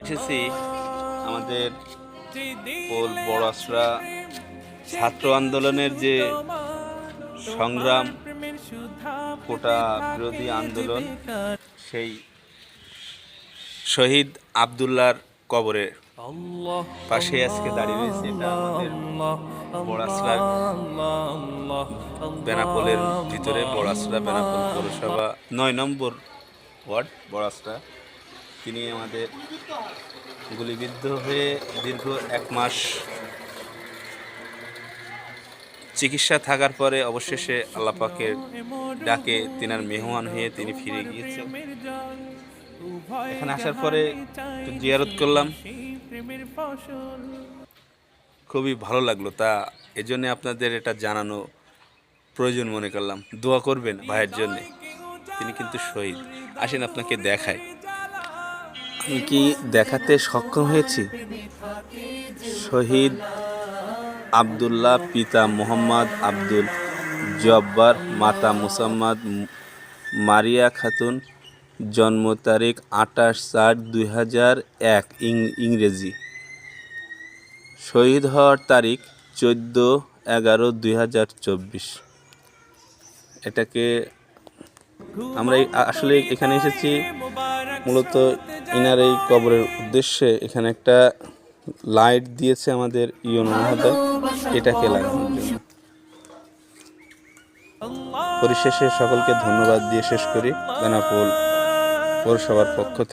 এসেছি আমাদের পোল বড় আশ্রা ছাত্র আন্দোলনের যে সংগ্রাম, কোটা বিরোধী আন্দোলন, সেই শহীদ আবদুল্লাহর কবরের পাশে আজকে দাঁড়িয়ে রয়েছে। এটা আমাদের বড়াসলার বেনাপোলের ভিতরে, বড়াসলা বেনাপোল পৌরসভা ৯ নম্বর ওয়ার্ড বড়াসলা। তিনি আমাদের গুলিবিদ্ধ হয়ে দীর্ঘ ১ মাস চিকিৎসা থাকার পরে অবশেষে আল্লাহ পাকের ডাকে তিনার মেহমান হয়ে তিনি ফিরে গিয়েছেন। এখানে আসার পরে একটু জিয়ারত করলাম, খুবই ভালো লাগলো। তা এজন্য আপনাদের এটা জানানো প্রয়োজন মনে করলাম। দোয়া করবেন ভাইয়ের জন্যে, তিনি কিন্তু শহীদ। আসেন আপনাকে দেখাই। আমি কি দেখাতে সক্ষম হয়েছি? শহীদ আবদুল্লাহ, পিতা মোহাম্মদ আব্দুল জব্বার, মাতা মুসাম্মদ মারিয়া খাতুন, জন্ম তারিখ ২৮/৪/২০০১ ইংরেজি। শহীদ হওয়ার তারিখ ১৪/১১/২০২৪। এটাকে আমরা আসলে এখানে এসেছি মূলত ইনার এই কবরের উদ্দেশ্যে। এখানে একটা লাইট দিয়েছে আমাদের ইউনো মহোদয়, এটাকে লাগানোর জন্য। পরিশেষে সকলকে ধন্যবাদ দিয়ে শেষ করি বেনাপোল পৌরসভার পক্ষ থেকে।